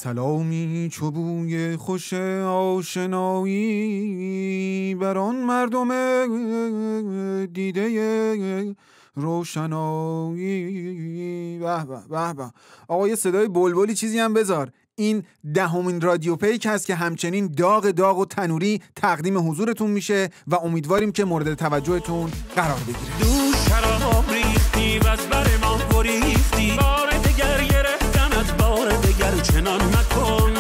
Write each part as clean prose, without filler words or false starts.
سلامی چوبوی خوش آشنایی بر آن مردم دیده روشنایی. به به به به. آقا یه صدای بلبلی چیزی هم بذار. این 10مین رادیو پیک هست که همچنین داغ و تنوری تقدیم حضورتون میشه و امیدواریم که مورد توجهتون قرار بگیره. دوش شراب ریختی و از بر ما گریختی، بار دگر گرفتمت بار دگر چنان مکن،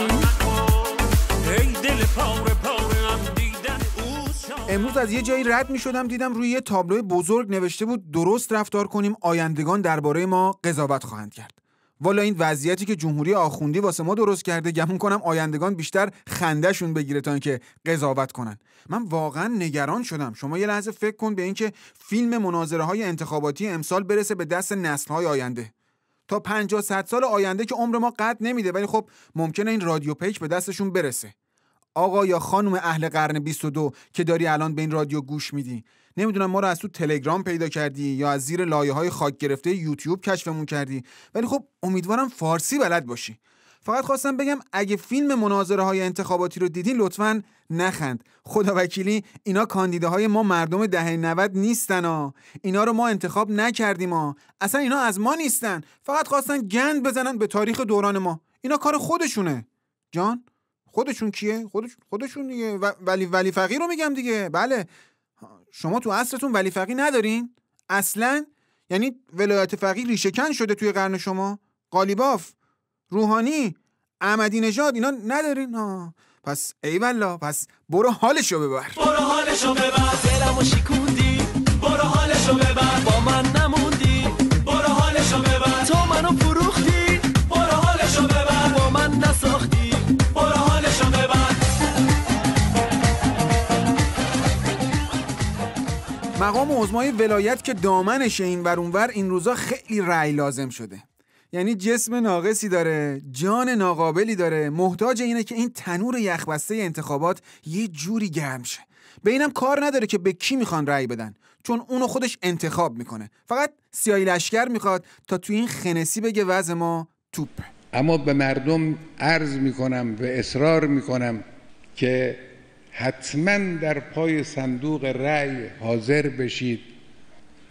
ای دل پاره پاره هم دیدن اوز. امروز از یه جایی رد میشدم دیدم روی یه تابلوی بزرگ نوشته بود درست رفتار کنیم، آیندگان درباره ما قضاوت خواهند کرد. والا این وضعیتی که جمهوری آخوندی واسه ما درست کرده، گمون کنم آیندگان بیشتر خندهشون بگیره تا اینکه قضاوت کنن. من واقعا نگران شدم. شما یه لحظه فکر کن به اینکه فیلم مناظره های انتخاباتی امسال برسه به دست نسل های آینده. تا 50-100 سال آینده که عمر ما قد نمیده، ولی خب ممکنه این رادیو پیک به دستشون برسه. آقا یا خانم اهل قرن 22 که داری الان به این رادیو گوش میدی، نمیدونم ما رو از تو تلگرام پیدا کردی یا از زیر لایه‌های خاک گرفته یوتیوب کشفمون کردی، ولی خب امیدوارم فارسی بلد باشی. فقط خواستم بگم اگه فیلم مناظره های انتخاباتی رو دیدین لطفاً نخند. خدا وکیلی اینا کاندیداهای ما مردم دهه 90 نیستن ها. اینا رو ما انتخاب نکردیم ها. اصلا اینا از ما نیستن. فقط خواستن گند بزنن به تاریخ دوران ما. اینا کار خودشونه. جان خودشون کیه؟ خودشون دیگه. ولی فقیه رو میگم دیگه. بله. شما تو عصرتون ولی فقیه ندارین؟ اصلاً؟ یعنی ولایت فقیه ریشه‌کن شده توی قرن شما؟ قالیباف، روحانی، احمدی نژاد اینا ندارین؟ پس ای والله، پس برو حالشو ببر. برو حالشو ببر، دلمو شکوندی، برو حالشو ببر، با من نموندی، برو حالشو ببر، تو منو فروختی، برو حالشو ببر، با من نساختی، برو حالشو ببر. مقام عظمای ولایت که دامنش این ور اون ور این روزا خیلی رأی لازم شده. یعنی جسم ناقصی داره، جان ناقابلی داره، محتاج اینه که این تنور یخبسته انتخابات یه جوری گرم شه. به اینم کار نداره که به کی میخوان رأی بدن، چون اونو خودش انتخاب میکنه. فقط سیاهی لشکر میخواد تا توی این خنسی بگه وضع ما توپه. اما به مردم عرض میکنم و اصرار میکنم که حتما در پای صندوق رأی حاضر بشید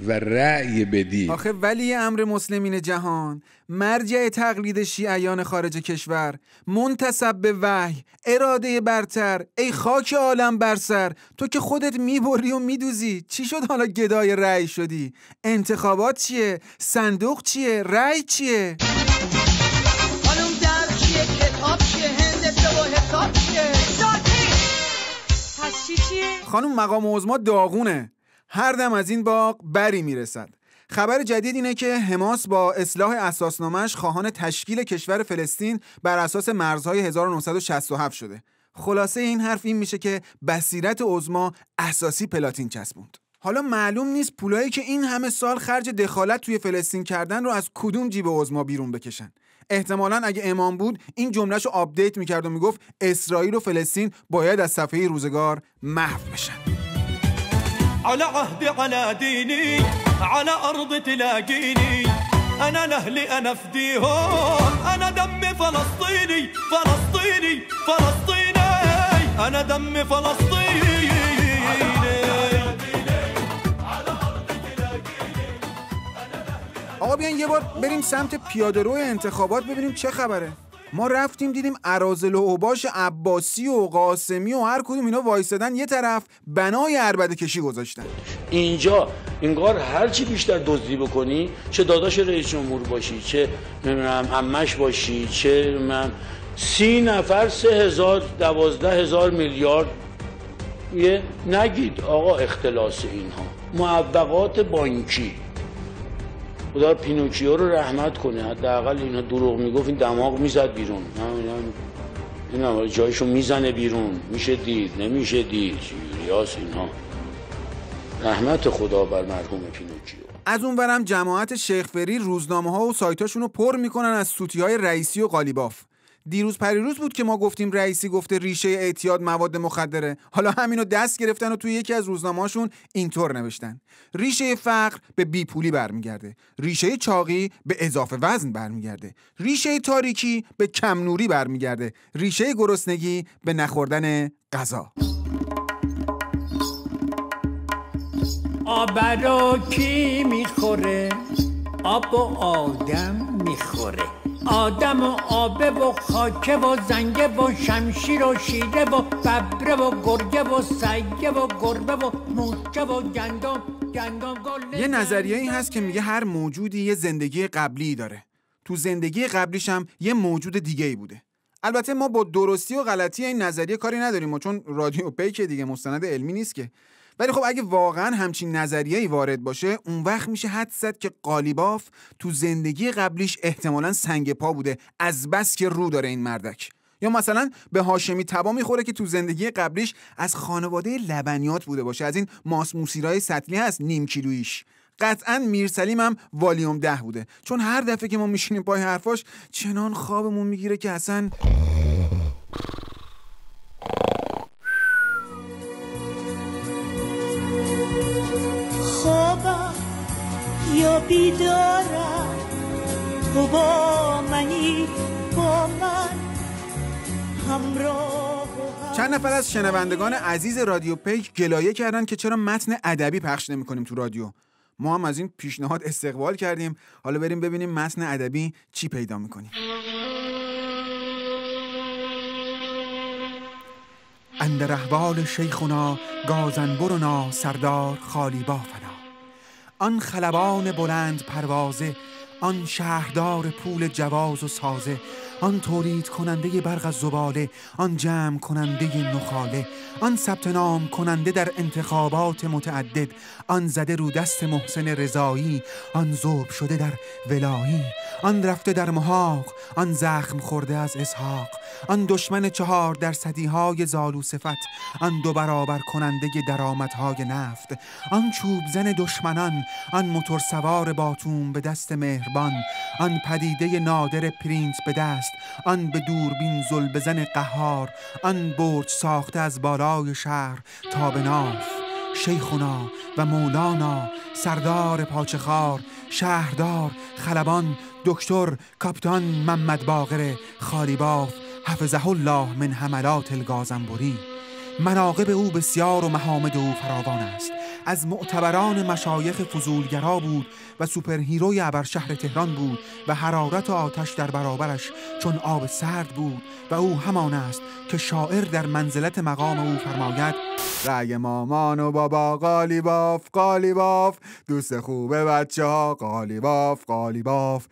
و رأی بدید. آخه ولی امر مسلمین جهان، مرجع تقلید شیعیان خارج کشور، منتسب به وحی، اراده برتر، ای خاک عالم بر سر، تو که خودت میبری و میدوزی، چی شد حالا گدای رأی شدی؟ انتخابات چیه؟ صندوق چیه؟ رأی چیه؟ خانم در چیه؟ کتاب چیه؟ هندسه و حساب چیه؟ پس چیه؟ خانم مقام عظما داغونه. هر دم از این باغ بری میرسد. خبر جدید اینه که حماس با اصلاح اساسنامه‌اش خواهان تشکیل کشور فلسطین بر اساس مرزهای 1967 شده. خلاصه این حرف این میشه که بصیرت عظما اساسی پلاتین چسبوند. حالا معلوم نیست پولایی که این همه سال خرج دخالت توی فلسطین کردن رو از کدوم جیب عظما بیرون بکشن. احتمالاً اگه امام بود این جملهشو آپدیت میکرد و میگفت اسرائیل و فلسطین باید از صفحه روزگار محو بشن. على عهدي على ديني على أرض تلاقيني أنا لأهلي أنا فديهم أنا دمي فلسطيني فلسطيني فلسطيني أنا دمي فلسطيني. آقا بیاین یه بار بریم سمت پیاده‌رو انتخابات ببینیم چه خبره. ما رفتیم دیدیم اراذل و اوباش عباسی و قاسمی و هر کدوم اینا وایسادن یه طرف بنای عربده کشی گذاشتن. اینجا انگار هر چی بیشتر دزدی بکنی، چه داداش رئیس جمهور باشی، چه عمش باشی، چه 30 نفر 12,000 میلیارد یه نگید آقا اختلاس اینها. معوقات بانکی خدا پینوکیو رو رحمت کنه، حداقل اینا دروغ میگفت این دماغ میزد بیرون، اینا جایشو میزنه بیرون، میشه دید نمیشه دید، ریاس اینها. رحمت خدا بر مرحوم پینوکیو. از اونورم جماعت شیخ فری روزنامه‌ها و سایتاشون رو پر میکنن از سوتی‌های رئیسی و قالیباف. دیروز پریروز بود که ما گفتیم رئیسی گفته ریشه اعتیاد مواد مخدره. حالا همینو دست گرفتن و توی یکی از روزنامه‌هاشون اینطور نوشتن: ریشه فقر به بیپولی برمیگرده، ریشه چاقی به اضافه وزن برمیگرده، ریشه تاریکی به کم نوری برمیگرده، ریشه گرسنگی به نخوردن غذا. آب رو کی میخوره؟ آب و آدم میخوره. آدم و آبه و خاکه و زنگه و شمشیر و شیره و ببره و گرگه و سگه و گربه و موشه و گندم گله. یه نظریه این هست که میگه هر موجودی یه زندگی قبلی داره. تو زندگی قبلیش هم یه موجود دیگه‌ای بوده. البته ما با درستی و غلطی این نظریه کاری نداریم، چون رادیو پیک دیگه مستند علمی نیست که. ولی خب اگه واقعا همچین نظریه‌ای وارد باشه، اون وقت میشه حدس زد که قالیباف تو زندگی قبلیش احتمالاً سنگ پا بوده، از بس که رو داره این مردک. یا مثلا به هاشمی تبا میخوره که تو زندگی قبلیش از خانواده لبنیات بوده باشه، از این ماسموسیرای سطلی هست نیم کیلویش. قطعاً میرسلیم هم والیوم 10 بوده، چون هر دفعه که ما میشینیم پای حرفاش چنان خوابمون میگیره که اصلا خوابم یا بیدارم، تو با منی، با من همراه. چند نفر از شنوندگان عزیز رادیو پیک گلایه کردن که چرا متن ادبی پخش نمی‌کنیم تو رادیو. ما هم از این پیشنهاد استقبال کردیم. حالا بریم ببینیم متن ادبی چی پیدا می‌کنیم. اندر احوال شیخنا گازنبرنا سردار خالی بافنا، آن خلبان بلند پروازه، آن شهردار پول جواز و سازه، آن تولید کننده برق از زباله، آن جمع کننده نخاله، آن ثبت نام کننده در انتخابات متعدد، آن زده رو دست محسن رضایی، آن ذوب شده در ولایی، آن رفته در محاق، آن زخم خورده از اسحاق، آن دشمن 4% های زالو صفت، آن 2 برابر کننده درآمدهای نفت، آن چوب زن دشمنان، آن موتور سوار باتوم به دست مهربان، آن پدیده نادر پرینت به دست، آن به دوربین زلبزن قهار، آن برج ساخته از بالای شهر تا به ناف، شیخنا و مولانا، سردار پاچخار، شهردار، خلبان، دکتر، کاپیتان محمد باقر خالیباف حفظه الله من حملات الگازنبری. مناقب او بسیار و محامد او فراوان است. از معتبران مشایخ فضولگرا بود و سوپر هیروی ابرشهر تهران بود و حرارت و آتش در برابرش چون آب سرد بود و او همان است که شاعر در منزلت مقام او فرماید: رأی مامان و بابا قالیباف قالیباف، دوست خوبه بچه ها قالیباف قالیباف.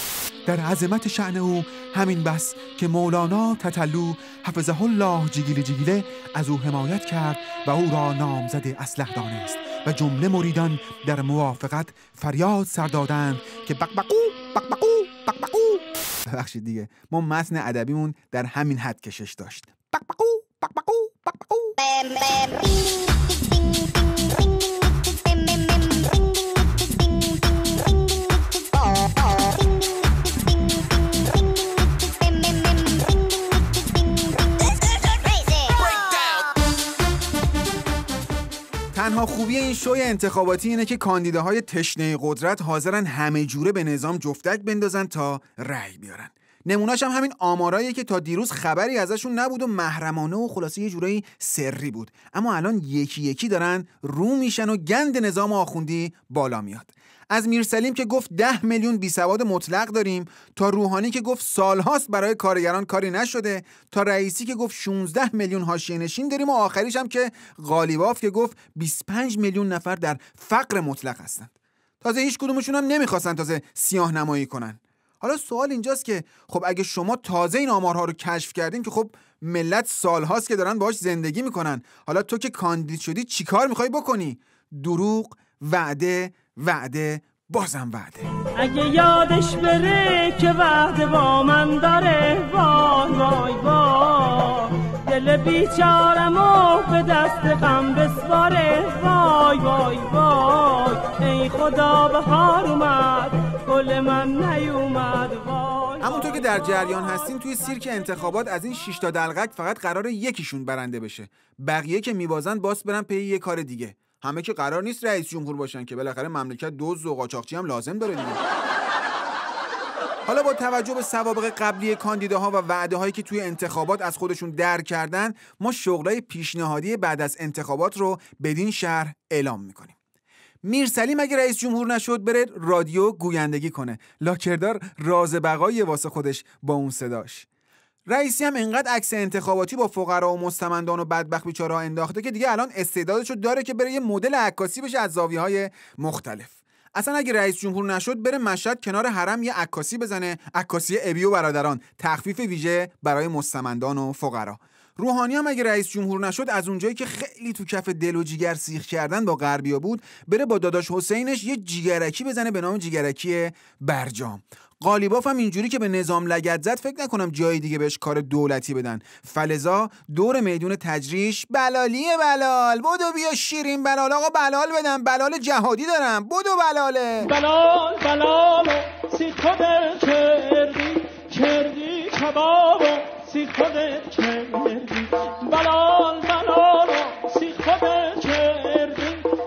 در عظمت شأن او همین بس که مولانا تتلو حفظه الله جگیله جگیله از او حمایت کرد و او را نامزد اصلح دانست و جمله مریدان در موافقت فریاد سر دادند که بقبقو بقبقو بقبقو. بخشید دیگه، ما متن ادبیمون در همین حد کشش داشت. بقبقو بقبقو بقبقو. تنها خوبی این شوی انتخاباتی اینه که کاندیداهای تشنه قدرت حاضرن همه جوره به نظام جفتک بندازن تا رأی بیارن. نمونه‌اش هم همین آمارایی که تا دیروز خبری ازشون نبود و محرمانه و خلاصه یه جورایی سری بود، اما الان یکی یکی دارن رو میشن و گند نظام آخوندی بالا میاد. از میرسلیم که گفت 10 میلیون بیسواد مطلق داریم، تا روحانی که گفت سالهاست برای کارگران کاری نشده، تا رئیسی که گفت 16 میلیون حاشیه نشین داریم و آخریش هم که قالیباف که گفت 25 میلیون نفر در فقر مطلق هستند. تازه هیچ کدومشون هم نمیخواستن تازه سیاه نمایی کنن. حالا سوال اینجاست که خب اگه شما تازه این آمارها رو کشف کردین که خب ملت سالهاست که دارن باهاش زندگی میکنن، حالا تو که کاندید شدی چیکار میخوای بکنی؟ دروغ، وعده، وعده، بازم وعده. اگه یادش بره که وعده با من داره، وای وای وای، دل بیچارمو به دست غم بسپاره، وای وای وای، ای خدا بهار اومد گل من نیومد وای. همونطور که در جریان هستین توی سیرک انتخابات از این 6 تا دلقک فقط قراره یکیشون برنده بشه، بقیه که میبازن باز برن پی یه کار دیگه. همه که قرار نیست رئیس جمهور باشن که بالاخره مملکت دزد و قاچاقچی هم لازم داره دیگه. حالا با توجه به سوابق قبلی کاندیداها و وعده‌هایی که توی انتخابات از خودشون در کردن، ما شغلای پیشنهادی بعد از انتخابات رو بدین شهر اعلام میکنیم. میرسلیم اگه رئیس جمهور نشد بره رادیو گویندگی کنه، لاکردار راز بقای واسه خودش با اون صداش. رئیسی هم انقدر عکس انتخاباتی با فقرا و مستمندان و بدبخت بیچاره‌ها انداخته که دیگه الان استعدادشو داره که بره یه مدل عکاسی بشه از زاویه‌های مختلف. اصلا اگه رئیس جمهور نشد بره مشهد کنار حرم یه عکاسی بزنه، عکاسی ابی و برادران، تخفیف ویژه برای مستمندان و فقرا. روحانی هم اگه رئیس جمهور نشد از اونجایی که خیلی تو کف دل و جیگر سیخ کردن با غربیا بود، بره با داداش حسینش یه جیگرکی بزنه به نام جیگرکی برجام. قالیباف هم اینجوری که به نظام لگد زد فکر نکنم جای دیگه بهش کار دولتی بدن. فلزا دور میدون تجریش بلالیه بلال، بدو بیا شیرین بلال، آقا بلال بدم، بلال جهادی دارم، بدو بلاله. بلال بلال سی خودت کردی کباب سی خودت کردی، بلال بلال سی خودت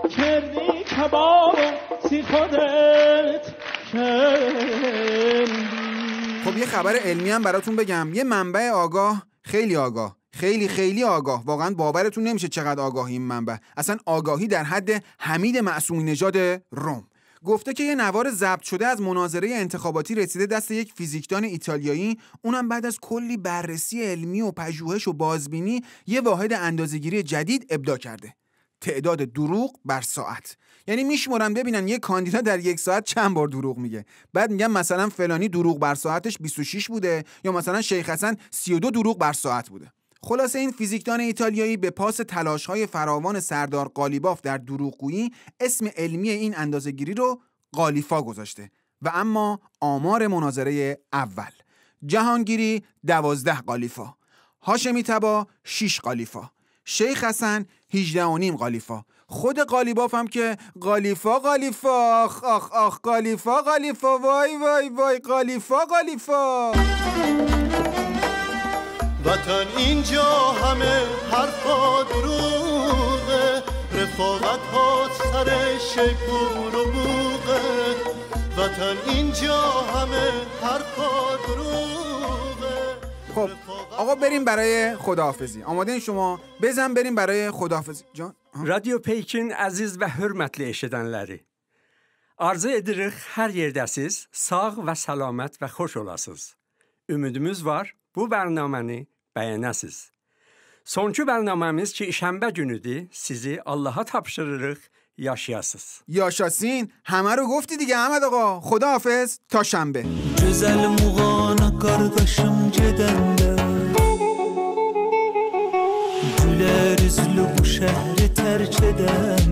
کردی کباب سی خودت کردی. خب یه خبر علمی هم براتون بگم. یه منبع آگاه، خیلی آگاه، خیلی آگاه، واقعا باورتون نمیشه چقدر آگاهی این منبع، اصلا آگاهی در حد حمید معصومی نژاد روم، گفته که یه نوار ضبط شده از مناظره انتخاباتی رسیده دست یک فیزیکدان ایتالیایی، اونم بعد از کلی بررسی علمی و پژوهش و بازبینی یه واحد اندازه‌گیری جدید ابداع کرده. تعداد دروغ بر ساعت. یعنی میشمرن ببینن یه کاندیدا در یک ساعت چند بار دروغ میگه. بعد میگن مثلا فلانی دروغ بر ساعتش 26 بوده، یا مثلا شیخ حسن 32 دروغ بر ساعت بوده. خلاصه این فیزیکدان ایتالیایی به پاس تلاش‌های فراوان سردار قالیباف در دروغگویی اسم علمی این اندازه‌گیری رو قالیفا گذاشته. و اما آمار مناظره اول: جهانگیری 12 قالیفا، هاشمی تبا 6 قالیفا، شیخ حسن 18.5 قالیفا، خود قالیباف هم که قالیفا آخ آخ آخ قالیفا وای وای وای قالیفا. وطن اینجا همه حرفا دروغه، رفاقت ها سر شیپور و بوغه، وطن اینجا همه حرفا دروغه. خب آقا بریم برای خداحافظی. آماده این شما؟ بزن بریم برای خداحافظی. Can? Radyo Pekin əziz və hörmətli eşidənləri. Arzu edirik hər yerdəsiz, sağ və səlamət və xoş olasınız. Ümidimiz var, bu bərnaməni bəyənəsiz. Sonki bərnaməmiz ki, şənbə günüdür, sizi Allaha tapşırırıq, yaşayasız. Yaşasın. همه رو گفتی دیگه احمد آقا. خداحافظ تا شنبه. Güzel muğana kardeşim gedende, Güler üzlü bu şehri terk eder.